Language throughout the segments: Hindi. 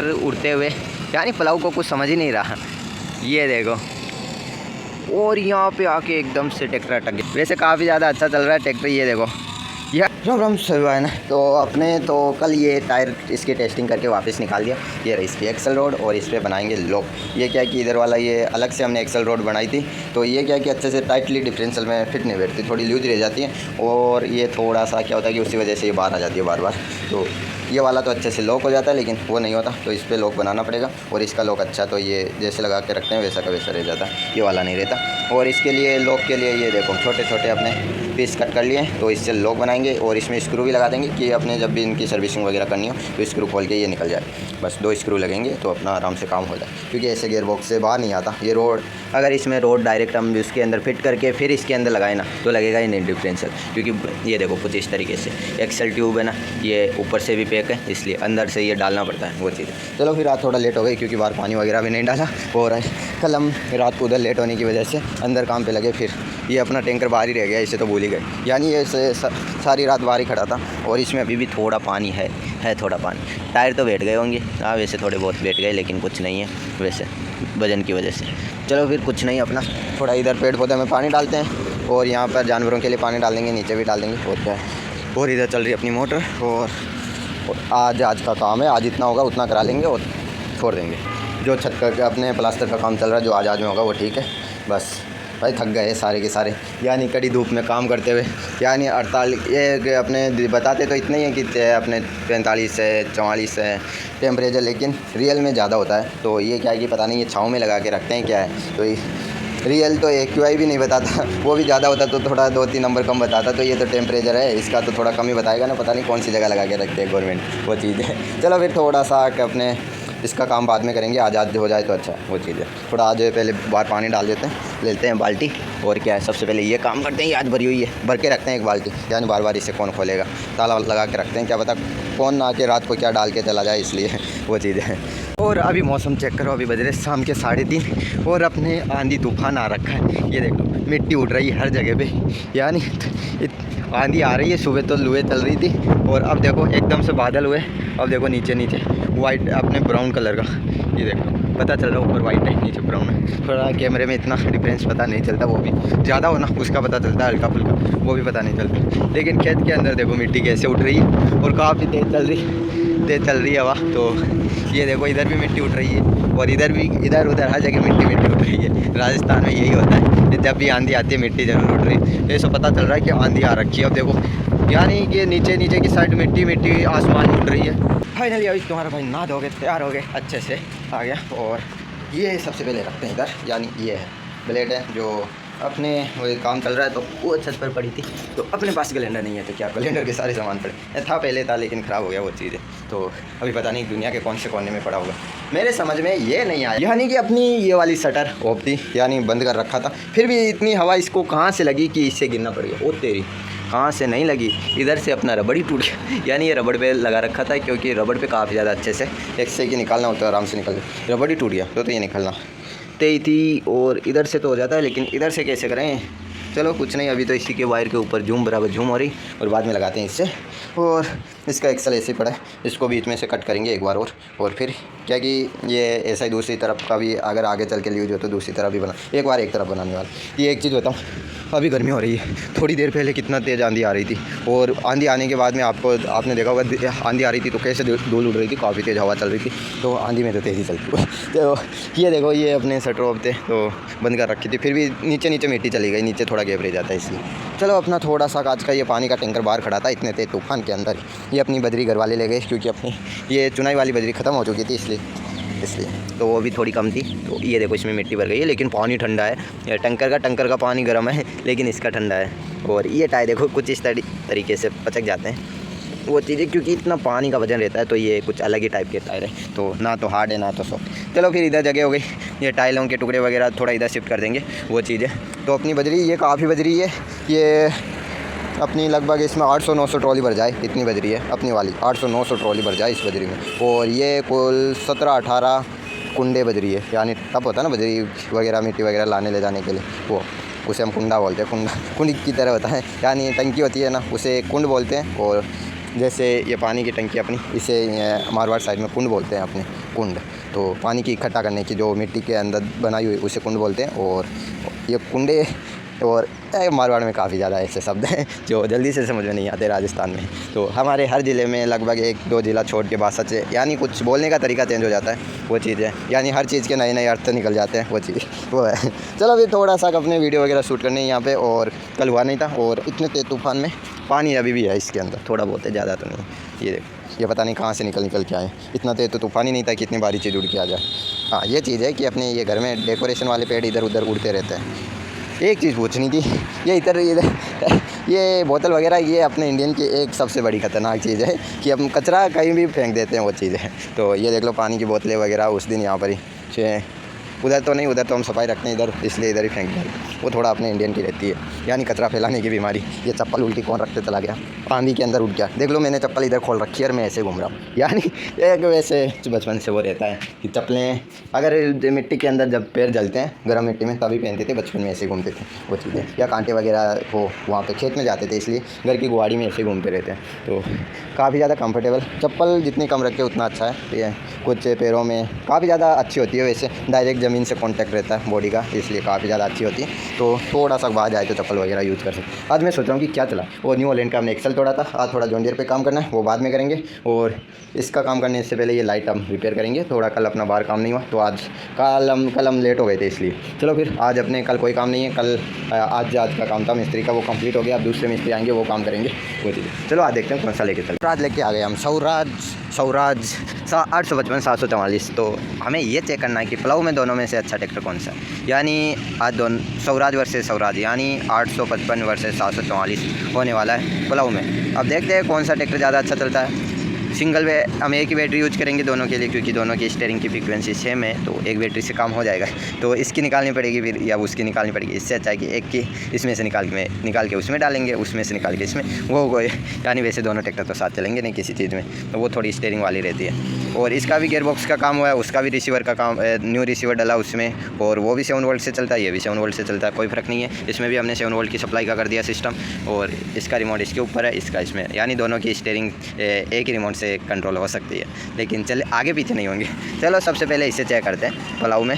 उड़ते हुए, यानी प्लाऊ को कुछ समझ ही नहीं रहा। ये देखो, और यहाँ पे आके एकदम से ट्रैक्टर अटक गया। वैसे काफ़ी ज़्यादा अच्छा चल रहा है ट्रैक्टर। ये देखो, यह राम है ना। तो अपने तो कल ये टायर इसकी टेस्टिंग करके वापस निकाल दिया। ये रही इसकी एक्सल रोड, और इस पर बनाएंगे लॉक। ये क्या कि इधर वाला ये अलग से हमने एक्सल रोड बनाई थी, तो ये क्या कि अच्छे से टाइटली डिफरेंशियल में फिट नहीं बैठती, थोड़ी लूज रह जाती है। और ये थोड़ा सा क्या होता है कि उसी वजह से ये बाहर आ जाती है बार बार। तो ये वाला तो अच्छे से लॉक हो जाता है, लेकिन वो नहीं होता, तो इस पर लॉक बनाना पड़ेगा। और इसका लॉक अच्छा, तो ये जैसे लगा के रखते हैं वैसा का वैसा रह जाता है, ये वाला नहीं रहता। और इसके लिए लॉक के लिए ये देखो छोटे छोटे अपने पीस कट कर लिए, तो इससे लॉक बनाएंगे। और इसमें स्क्रू भी लगा देंगे कि अपने जब भी इनकी सर्विसिंग वगैरह करनी हो तो स्क्रू खोल के ये निकल जाए। बस 2 स्क्रू लगेंगे तो अपना आराम से काम हो जाए, क्योंकि ऐसे गियर बॉक्स से बाहर नहीं आता ये रोड। अगर इसमें रोड डायरेक्ट हम उसके अंदर फिट करके फिर इसके अंदर लगाए ना, तो लगेगा ही नहीं डिफरेंशियल। क्योंकि ये देखो कुछ इस तरीके से एक्सल ट्यूब है ना, ये ऊपर से भी पैक है, इसलिए अंदर से ये डालना पड़ता है वो चीज़। चलो फिर रात थोड़ा लेट हो गई, क्योंकि बाहर पानी वगैरह भी नहीं डाला। और कल हम रात को उधर लेट होने की वजह से अंदर काम पे लगे, फिर ये अपना टैंकर बाहर ही रह गया, इसे तो भूल ही गए। यानी ये सारी रात बाहर ही खड़ा था। और इसमें अभी भी थोड़ा पानी है थोड़ा पानी। टायर तो बैठ गए होंगे, हाँ वैसे थोड़े बहुत बैठ गए, लेकिन कुछ नहीं है वैसे वजन की वजह से। चलो फिर कुछ नहीं, अपना थोड़ा इधर पेड़ पौधे में पानी डालते हैं, और यहाँ पर जानवरों के लिए पानी डाल देंगे, नीचे भी डाल देंगे, और क्या है। और इधर चल रही है अपनी मोटर। और आज का काम है, आज इतना होगा उतना करा लेंगे और छोड़ देंगे। जो छत का अपने प्लास्टर का काम चल रहा है, जो आज में होगा वो ठीक है। बस भाई थक गए सारे के सारे, यानी कड़ी धूप में काम करते हुए। यानी 48 ये अपने बताते तो इतने ही है कि अपने 45 से 44 है टेम्परेचर, लेकिन रियल में ज़्यादा होता है। तो ये क्या है कि पता नहीं ये छाँव में लगा के रखते हैं क्या है। तो रियल तो AQI भी नहीं बताता, वो भी ज़्यादा होता तो थोड़ा 2-3 नंबर कम बताता। तो ये तो टेम्परेचर है, इसका तो थोड़ा कम ही बताएगा ना, पता नहीं कौन सी जगह लगा के रखते हैं गवर्नमेंट, वो चीज़ है। चलो फिर थोड़ा सा अपने इसका काम बाद में करेंगे, आज हो जाए तो अच्छा है वो चीज़ है। थोड़ा आज पहले बाहर पानी डाल देते हैं, लेते हैं बाल्टी, और क्या है सबसे पहले ये काम करते हैं। ये आज भरी हुई है, भर के रखते हैं एक बाल्टी, यानी बार बार इसे कौन खोलेगा, ताला लगा के रखते हैं, क्या पता कौन आके रात को क्या डाल के चला जाए, इसलिए वो चीज़ है। और अभी मौसम चेक करो, अभी बज रहे शाम के 3:30, और अपने आंधी तूफान आ रखा है। ये देखो मिट्टी उड़ रही है हर जगह पे, यानी आंधी आ रही है। सुबह तो लुए चल रही थी, और अब देखो एकदम से बादल हुए। अब देखो नीचे नीचे वाइट अपने ब्राउन कलर का, ये देखो पता चल रहा है ऊपर वाइट है नीचे ब्राउन है। थोड़ा कैमरे में इतना डिफरेंस पता नहीं चलता, वो भी ज़्यादा हो ना उसका पता चलता है, हल्का फुल्का वो भी पता नहीं चलता। लेकिन खेत के अंदर देखो मिट्टी कैसे उठ रही है, और काफ़ी तेज़ चल रही है हवा। तो ये देखो इधर भी मिट्टी उठ रही है, और इधर भी, इधर उधर हर जगह मिट्टी उठ रही है। राजस्थान में यही होता है, जब भी आंधी आती है मिट्टी ज़रूर उठ रही है। ऐसा पता चल रहा है कि आंधी आ रखी है। अब देखो यानी कि नीचे की साइड मिट्टी आसमान उठ रही है। फाइनली अभी तुम्हारा भाई नहा धो गए, तैयार हो गए, अच्छे से आ गया। और ये सबसे पहले रखते हैं इधर, यानी ये है ब्लेड है जो अपने वो काम चल रहा है। तो वो छत पर पड़ी थी, तो अपने पास कैलेंडर नहीं है, तो क्या कैलेंडर के सारे सामान पड़े था, पहले था लेकिन ख़राब हो गया वो चीज़ है। तो अभी पता नहीं दुनिया के कौन से कोने में पड़ा होगा, मेरे समझ में ये नहीं आया। यानी कि अपनी ये वाली शटर ऑफ थी, यानी बंद कर रखा था, फिर भी इतनी हवा इसको कहाँ से लगी कि इससे गिरना पड़ गया। ओ तेरी, कहाँ से नहीं लगी, इधर से अपना रबड़ ही टूट गया। यानी ये रबड़ पे लगा रखा था, क्योंकि रबड़ पे काफ़ी ज़्यादा अच्छे से एक से कि निकालना होता है, आराम से निकल गया। रबड़ ही टूट गया तो ये निकलना तेई थी। और इधर से तो हो जाता है, लेकिन इधर से कैसे करें। चलो कुछ नहीं, अभी तो इसी के वायर के ऊपर झूम बराबर झूम हो रही, और बाद में लगाते हैं इससे। और इसका एक्सल ऐसे ही पड़ा है, इसको बीच में से कट करेंगे एक बार और फिर क्या कि ये ऐसा ही दूसरी तरफ का भी अगर आगे चल के यूज हो तो दूसरी तरफ भी बना, एक बार एक तरफ बनाने वाला। ये एक चीज़ बताऊँ, अभी गर्मी हो रही है, थोड़ी देर पहले कितना तेज़ आंधी आ रही थी, और आंधी आने के बाद में आपने देखा होगा आंधी आ रही थी तो कैसे धूल उड़ रही थी, काफ़ी तेज़ हवा चल रही थी। तो आंधी में तो तेज़ी चलती तो ये देखो ये अपने शटर ऑफ थे तो बंद कर रखी थी, फिर भी नीचे मिट्टी चली गई, नीचे थोड़ा गैप रह जाता है इसलिए। चलो अपना थोड़ा सा आज का ये पानी का टैंकर बाहर खड़ा था इतने तेज तूफान के अंदर। ये अपनी बजरी घर वाले ले गए, क्योंकि अपनी ये चुनाई वाली बजरी ख़त्म हो चुकी थी, इसलिए तो वो भी थोड़ी कम थी। तो ये देखो इसमें मिट्टी भर गई है, लेकिन पानी ठंडा है। टंकर का पानी गर्म है, लेकिन इसका ठंडा है। और ये टायर देखो कुछ इस तरीके से पचक जाते हैं वो चीज़ें, क्योंकि इतना पानी का वजन रहता है। तो ये कुछ अलग ही टाइप के टायर है, तो ना तो हार्ड है ना तो सॉफ्ट। चलो फिर इधर जगह हो गई, ये टाइलों के टुकड़े वगैरह थोड़ा इधर शिफ्ट कर देंगे वो चीज़ें। तो अपनी बजरी ये काफ़ी बजरी है, ये अपनी लगभग इसमें 800-900 ट्रॉली भर जाए, इतनी बजरी है अपनी वाली, 800-900 ट्रॉली भर जाए इस बजरी में। और ये कुल 17-18 कुंडे बजरी है, यानी टप होता है ना बजरी वगैरह मिट्टी वगैरह लाने ले जाने के लिए, वो उसे हम कुंडा बोलते हैं। कुंड की तरह होता है, यानी टंकी होती है ना, उसे कुंड बोलते हैं। और जैसे ये पानी की टंकी अपनी, इसे मारवाड़ साइड में कुंड बोलते हैं अपने, कुंड। तो पानी की इकट्ठा करने की जो मिट्टी के अंदर बनाई हुई उसे कुंड बोलते हैं। और ये कुंडे, और मारवाड़ में काफ़ी ज़्यादा ऐसे शब्द हैं जो जल्दी से समझ में नहीं आते राजस्थान में। तो हमारे हर ज़िले में लगभग 1-2 ज़िला छोड़ के भाषा से, यानी कुछ बोलने का तरीका चेंज हो जाता है, वो चीज़ है। यानी हर चीज़ के नए नए अर्थ निकल जाते हैं, वो चीज़ वो है। चलो अभी थोड़ा सा अपने वीडियो वगैरह शूट करने यहाँ पे, और कल हुआ नहीं था। और इतने तेज़ तूफ़ान में पानी अभी भी है इसके अंदर, थोड़ा बहुत है, ज़्यादा तो नहीं। ये देखो, ये पता नहीं कहाँ से निकल के आए। इतना तेज़ तो तूफ़ान ही नहीं था कि इतनी बारी चीज़ उड़ के आ जाए। हाँ, ये चीज़ है कि अपने ये घर में डेकोरेशन वाले पेड़ इधर उधर उड़ते रहते हैं। एक चीज़ पूछनी थी, ये इधर ये बोतल वगैरह, ये अपने इंडियन की एक सबसे बड़ी ख़तरनाक चीज़ है कि हम कचरा कहीं भी फेंक देते हैं, वो चीज़ है। तो ये देख लो, पानी की बोतलें वगैरह उस दिन यहाँ पर ही, उधर तो नहीं, उधर तो हम सफाई रखते हैं, इधर इसलिए इधर ही फेंक दें। वो थोड़ा अपने इंडियन की रहती है, यानी कचरा फैलाने की बीमारी। ये चप्पल उल्टी कौन रखते चला गया, पानी के अंदर उठ गया। देख लो, मैंने चप्पल इधर खोल रखी है और मैं ऐसे घूम रहा हूँ। यानी एक वैसे बचपन से वो रहता है कि चप्पलें अगर मिट्टी के अंदर जब पैर जलते हैं गर्म मिट्टी में तभी पहनते थे, बचपन में ऐसे घूमते थे वो चीज़ें। या कांटे वगैरह हो वहाँ पर खेत में जाते थे, इसलिए घर की गुआड़ी में ऐसे घूमते रहते हैं। तो काफ़ी ज़्यादा कंफर्टेबल, चप्पल जितनी कम रखे उतना अच्छा है। ये कुछ पैरों में काफ़ी ज़्यादा अच्छी होती है, वैसे डायरेक्ट ज़मीन से कॉन्टैक्ट रहता है बॉडी का, इसलिए काफ़ी ज़्यादा अच्छी होती है। तो थोड़ा सा बाहर जाए तो चप्पल वगैरह यूज़ कर सकते। आज मैं सोच रहा हूँ कि क्या चला, वो न्यू हॉलैंड का हमने एक्सल तोड़ा था, आज थोड़ा जॉन डियर पे काम करना है, वो बाद में करेंगे। और इसका काम करने से पहले ये लाइट हम रिपेयर करेंगे। थोड़ा कल अपना बाहर काम नहीं हुआ, तो आज कल हम लेट हो गए थे, इसलिए चलो फिर आज अपने कल कोई काम नहीं है। कल आज का काम था मिस्त्री का, वो कंप्लीट हो गया। अब दूसरे मिस्त्री आएंगे, वो काम करेंगे, वो चीज़। चलो आज देखते हैं कौन सा लेके चल। आज लेके आ गए हम सौराज 855 744। तो हमें ये चेक करना है कि प्लाऊ में दोनों में से अच्छा ट्रैक्टर कौन सा है। यानी आज दोनों सौराज वर्सेस सौराज, यानी 855 वर्सेस 744 होने वाला है प्लाऊ में। अब देखते हैं कौन सा ट्रैक्टर ज़्यादा अच्छा चलता है। सिंगल वे हम एक ही बैटरी यूज करेंगे दोनों के लिए, क्योंकि दोनों की स्टीयरिंग की फ्रीक्वेंसी सेम है, तो एक बैटरी से काम हो जाएगा। तो इसकी निकालनी पड़ेगी फिर, या उसकी निकालनी पड़ेगी। इससे अच्छा है कि एक की इसमें से निकाल के उसमें डालेंगे, उसमें से निकाल के इसमें, वो यानी वैसे दोनों ट्रैक्टर तो साथ चलेंगे नहीं किसी चीज़ में, तो वो थोड़ी स्टीयरिंग वाली रहती है। और इसका भी गियरबॉक्स का काम हुआ है, उसका भी रिसीवर का काम, न्यू रिसीवर डला उसमें, और वो भी 7 वोल्ट से चलता है, ये भी 7 वोल्ट से चलता है, कोई फ़र्क नहीं है। इसमें भी हमने 7 वोल्ट की सप्लाई का कर दिया सिस्टम, और इसका रिमोट इसके ऊपर है, इसका इसमें, यानी दोनों की स्टीयरिंग एक ही रिमोट से कंट्रोल हो सकती है। लेकिन चले आगे पीछे नहीं होंगे। चलो सबसे पहले इसे चेक करते हैं प्लाऊ में।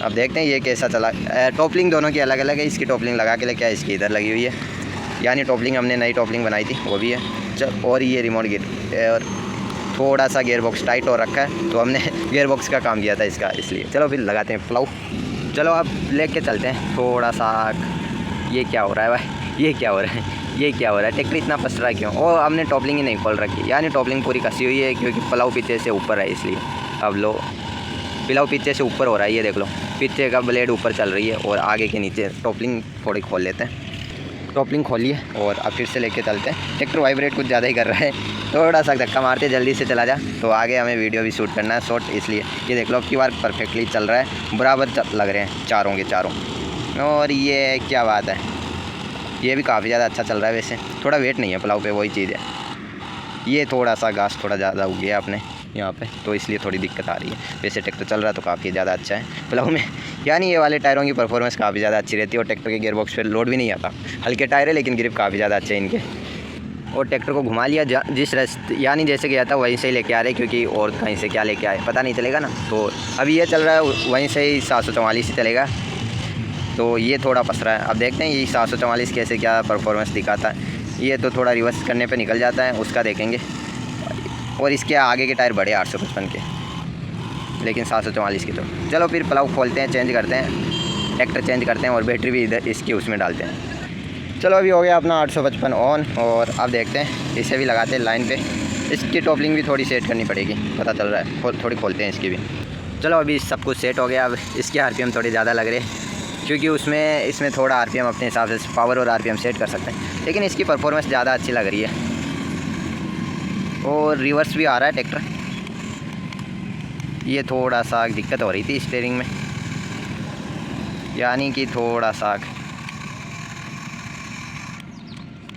अब देखते हैं ये कैसा चला। टॉपलिंग दोनों की अलग अलग है, इसकी टॉपलिंग लगा के लेके इसकी इधर लगी हुई है, यानी टॉपलिंग हमने नई टॉपलिंग बनाई थी, वो भी है। और ये रिमोट और थोड़ा सा गियर बॉक्स टाइट हो रखा है, तो हमने गियर बॉक्स का काम किया था इसका, इसलिए। चलो फिर लगाते हैं प्लाऊ। चलो अब लेके चलते हैं थोड़ा सा। ये क्या हो रहा है भाई, ये क्या हो रहा है, ये क्या हो रहा है, ट्रैक्टर इतना पस रहा है क्यों? और हमने टॉपलिंग ही नहीं खोल रखी, यानी टॉपलिंग पूरी कसी हुई है, क्योंकि प्लाऊ पीछे से ऊपर है, इसलिए। अब लो, प्लाऊ पीछे से ऊपर हो रहा है, ये देख लो, पीछे का ब्लेड ऊपर चल रही है, और आगे के नीचे टॉपलिंग थोड़ी खोल लेते हैं। टॉपलिंग खोलिए और अब फिर से लेके चलते हैं। ट्रैक्टर वाइब्रेट कुछ ज़्यादा ही कर रहा है, थोड़ा सा धक्का मारते जल्दी से चला जा। तो आगे हमें वीडियो भी शूट करना है शॉर्ट, इसलिए। ये देख लो, अब की बार परफेक्टली चल रहा है, बराबर लग रहे हैं चारों के चारों। और ये क्या बात है, ये भी काफ़ी ज़्यादा अच्छा चल रहा है। वैसे थोड़ा वेट नहीं है प्लाऊ पे, वही चीज़ है। ये थोड़ा सा घास थोड़ा ज़्यादा हो गया अपने यहाँ पे, तो इसलिए थोड़ी दिक्कत आ रही है। वैसे ट्रैक्टर चल रहा है तो काफ़ी ज़्यादा अच्छा है प्लाऊ में, यानी ये वाले टायरों की परफॉर्मेंस काफ़ी ज़्यादा अच्छी रहती है, और ट्रैक्टर के गियरबॉक्स पे लोड भी नहीं आता। हल्के टायर है लेकिन ग्रिप काफ़ी ज़्यादा अच्छे हैं इनके। और ट्रैक्टर को घुमा लिया जिस रास्ते, यानी जैसे गया था वहीं से ही लेके आ रहे, क्योंकि और कहीं से क्या लेके आए पता नहीं चलेगा ना। तो अभी ये चल रहा है वहीं से ही 744 से चलेगा, तो ये थोड़ा पस रहा है। अब देखते हैं ये 744 कैसे क्या परफॉर्मेंस दिखाता है। ये तो थोड़ा रिवर्स करने पे निकल जाता है, उसका देखेंगे। और इसके आगे के टायर बड़े 855 के, लेकिन 744 की। तो चलो फिर प्लाऊ खोलते हैं, चेंज करते हैं, ट्रैक्टर चेंज करते हैं, और बैटरी भी इधर इसकी उसमें डालते हैं। चलो अभी हो गया अपना 855 ऑन, और अब देखते हैं इसे भी लगाते हैं लाइन पे। इसकी टॉपलिंग भी थोड़ी सेट करनी पड़ेगी, पता चल रहा है। थोड़ी खोलते हैं इसकी भी। चलो अभी सब कुछ सेट हो गया। अब इसके आरपीएम थोड़े ज़्यादा लग रहे, क्योंकि इसमें थोड़ा आरपीएम अपने हिसाब से पावर और आरपीएम सेट कर सकते हैं, लेकिन इसकी परफॉर्मेंस ज़्यादा अच्छी लग रही है। और रिवर्स भी आ रहा है ट्रैक्टर, ये थोड़ा सा दिक्कत हो रही थी स्टीयरिंग में, यानी कि थोड़ा सा,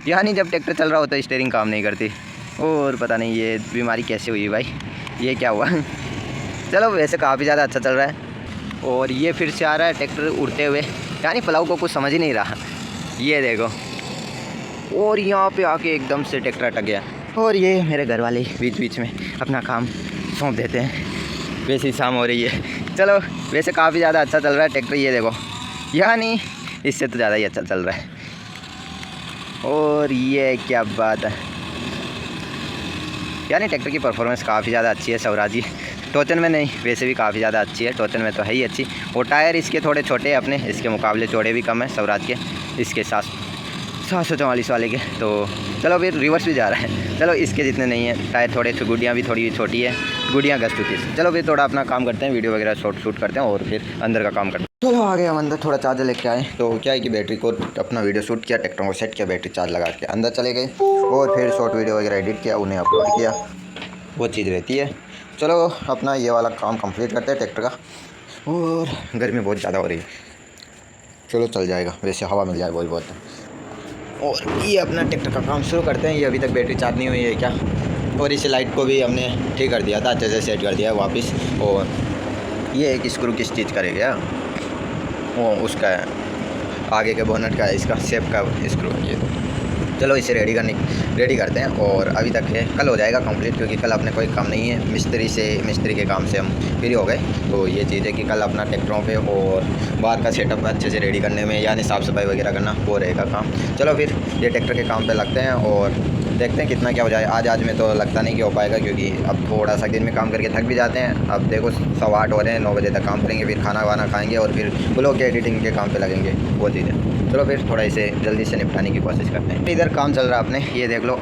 यानी जब ट्रैक्टर चल रहा होता है स्टीयरिंग काम नहीं करती। और पता नहीं ये बीमारी कैसे हुई भाई, ये क्या हुआ। चलो वैसे काफ़ी ज़्यादा अच्छा चल रहा है। और ये फिर से आ रहा है ट्रैक्टर उड़ते हुए, यानी प्लाऊ को कुछ समझ ही नहीं रहा, ये देखो। और यहाँ पे आके एकदम से ट्रैक्टर अटक गया, और ये मेरे घर वाले बीच बीच में अपना काम सौंप देते हैं। वैसे ही शाम हो रही है। चलो वैसे काफ़ी ज़्यादा अच्छा चल रहा है ट्रैक्टर, ये देखो, यानी इससे तो ज़्यादा ही अच्छा चल रहा है। और ये क्या बात है, यानी ट्रैक्टर की परफॉर्मेंस काफ़ी ज़्यादा अच्छी है स्वराज जी। टोचन में नहीं, वैसे भी काफ़ी ज़्यादा अच्छी है, टोचन में तो है ही अच्छी। और टायर इसके थोड़े छोटे हैं अपने, इसके मुकाबले चौड़े भी कम है स्वराज के, इसके 744 वाले के। तो चलो फिर रिवर्स भी जा रहा है, चलो इसके जितने नहीं है टायर, थोड़े गुड़ियाँ भी थोड़ी छोटी है, गुड़ियाँ घस चुकी है। चलो फिर थोड़ा अपना काम करते हैं, वीडियो वगैरह शूट करते हैं और फिर अंदर का काम करते हैं। चलो आ गए हम अंदर, थोड़ा चार्जर लेके आए। तो क्या है कि बैटरी को अपना वीडियो शूट किया, ट्रैक्टर को सेट किया, बैटरी चार्ज लगा के अंदर चले गए और फिर शॉर्ट वीडियो वगैरह एडिट किया, उन्हें अपलोड किया, वो चीज़ रहती है। चलो अपना ये वाला काम कंप्लीट करते हैं ट्रैक्टर का। और गर्मी बहुत ज़्यादा हो रही है, चलो चल जाएगा, वैसे हवा मिल जाए वही बहुत है। और ये अपना ट्रैक्टर का काम शुरू करते हैं। ये अभी तक बैटरी चार्ज नहीं हुई है क्या, और इस लाइट को भी हमने ठीक कर दिया था, अच्छे से सेट कर दिया है वापस। और ये एक स्क्रू की स्टिच करेगा, वो उसका है, आगे के बोनट का है, इसका सेफ का स्क्रू है ये। चलो इसे रेडी करते हैं। और अभी तक है, कल हो जाएगा कंप्लीट, क्योंकि कल अपने कोई काम नहीं है, मिस्त्री के काम से हम फ्री हो गए। तो ये चीज़ है कि कल अपना ट्रैक्टरों पे और बाहर का सेटअप अच्छे से रेडी करने में, यानी साफ़ सफाई वगैरह करना, वो रहेगा काम। चलो फिर ये ट्रैक्टर के काम पे लगते हैं और देखते हैं कितना क्या हो जाए। आज में तो लगता नहीं कि हो पाएगा, क्योंकि अब थोड़ा सा दिन में काम करके थक भी जाते हैं। अब देखो 8:15 हो रहे हैं, 9 बजे तक काम करेंगे, फिर खाना वाना खाएंगे और फिर ब्लॉग के एडिटिंग के काम पे लगेंगे, वो चीज़ है। चलो फिर थोड़ा इसे जल्दी से निपटाने की कोशिश करते हैं। इधर काम चल रहा है अपने, ये देख लो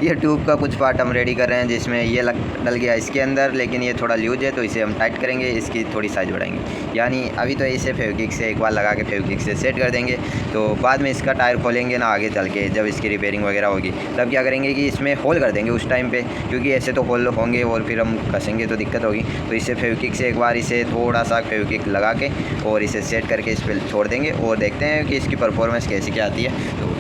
ये ट्यूब का कुछ पार्ट हम रेडी कर रहे हैं, जिसमें ये डल गया इसके अंदर, लेकिन ये थोड़ा लूज है, तो इसे हम टाइट करेंगे, इसकी थोड़ी साइज़ बढ़ाएंगे। यानी अभी तो इसे फेविक्विक से एक बार लगा के फेविक्विक से सेट कर देंगे, तो बाद में इसका टायर खोलेंगे ना आगे चल के, जब इसकी रिपेयरिंग वगैरह होगी तब क्या करेंगे कि इसमें होल कर देंगे उस टाइम पे, क्योंकि ऐसे तो होल होंगे और फिर हम कसेंगे तो दिक्कत होगी। तो इसे फेविक्विक से एक बार इसे थोड़ा सा फेविक्विक लगा के और इसे सेट करके इस पर छोड़ देंगे और देखते हैं कि इसकी परफॉर्मेंस कैसी क्या आती है। तो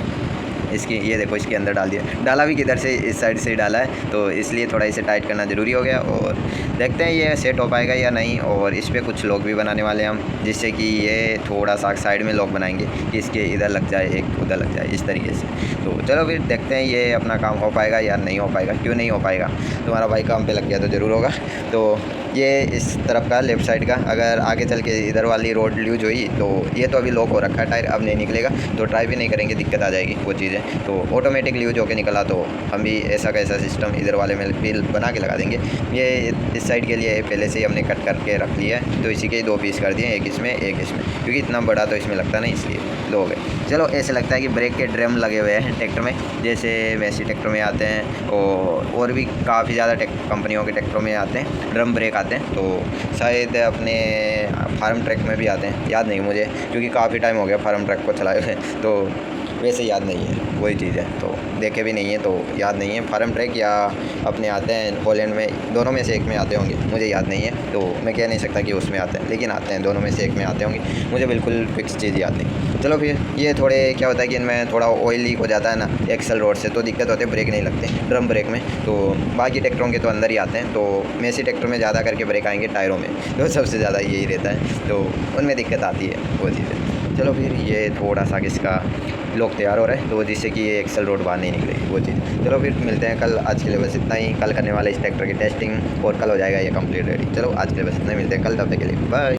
इसकी ये देखो, इसके अंदर डाल दिया, डाला भी किधर से, इस साइड से ही डाला है, तो इसलिए थोड़ा इसे टाइट करना ज़रूरी हो गया। और देखते हैं ये सेट हो पाएगा या नहीं। और इस पर कुछ लॉक भी बनाने वाले हैं हम, जिससे कि ये थोड़ा सा साइड में लॉक बनाएंगे कि इसके इधर लग जाए, एक उधर लग जाए, इस तरीके से। तो चलो फिर देखते हैं ये अपना काम हो पाएगा या नहीं हो पाएगा। क्यों नहीं हो पाएगा, तुम्हारा भाई काम पे लग गया तो ज़रूर होगा। तो ये इस तरफ का लेफ़्ट साइड का, अगर आगे चल के इधर वाली रोड लूज हुई तो ये तो अभी लॉक हो रखा है टायर, अब नहीं निकलेगा, तो ट्राई भी नहीं करेंगे, दिक्कत आ जाएगी, वो चीज़ है। तो ऑटोमेटिक यूज होकर निकला, तो हम भी ऐसा का ऐसा सिस्टम इधर वाले में बिल बना के लगा देंगे। ये इस साइड के लिए पहले से ही हमने कट करके रख लिया है, तो इसी के 2 पीस कर दिए, एक इसमें एक इसमें, क्योंकि इतना बड़ा तो इसमें लगता नहीं, इसलिए 2 हो गए। चलो ऐसे लगता है कि ब्रेक के ड्रम लगे हुए हैं ट्रैक्टर में, जैसे मैसी ट्रैक्टर में आते हैं और भी काफ़ी ज़्यादा कंपनियों के ट्रैक्टरों में आते हैं ड्रम ब्रेक आते हैं। तो शायद अपने फार्म ट्रैक में भी आते हैं, याद नहीं मुझे, क्योंकि काफ़ी टाइम हो गया फार्म ट्रैक को चलाए हुए, तो वैसे याद नहीं है, वही चीज़ है। तो देखे भी नहीं है तो याद नहीं है। फार्म ट्रैक या अपने आते हैं हॉलैंड में, दोनों में से एक में आते होंगे, मुझे याद नहीं है, तो मैं कह नहीं सकता कि उसमें आते हैं, लेकिन आते हैं, दोनों में से एक में आते होंगे, मुझे बिल्कुल फिक्स चीज़ याद नहीं। चलो फिर ये थोड़े क्या होता है कि इनमें थोड़ा ऑयली हो जाता है ना एक्सल रोड से, तो दिक्कत होती है, ब्रेक नहीं लगते ड्रम ब्रेक में। तो बाकी ट्रैक्टरों के तो अंदर ही आते हैं, तो मैसी ट्रैक्टर में ज़्यादा करके ब्रेक आएंगे टायरों में, तो सबसे ज़्यादा यही रहता है, तो उनमें दिक्कत आती है, वो चीज़ है। चलो फिर ये थोड़ा सा किसका लॉक तैयार हो रहा है, तो जिससे कि ये एक्सल रोड बाहर नहीं निकले, वो चीज़। चलो फिर मिलते हैं कल, आज के लिए बस इतना ही। कल करने वाले इस ट्रैक्टर की टेस्टिंग और कल हो जाएगा ये कंप्लीट रेडी। चलो आज के लिए बस इतना ही, मिलते हैं कल, तब तक के लिए बाय।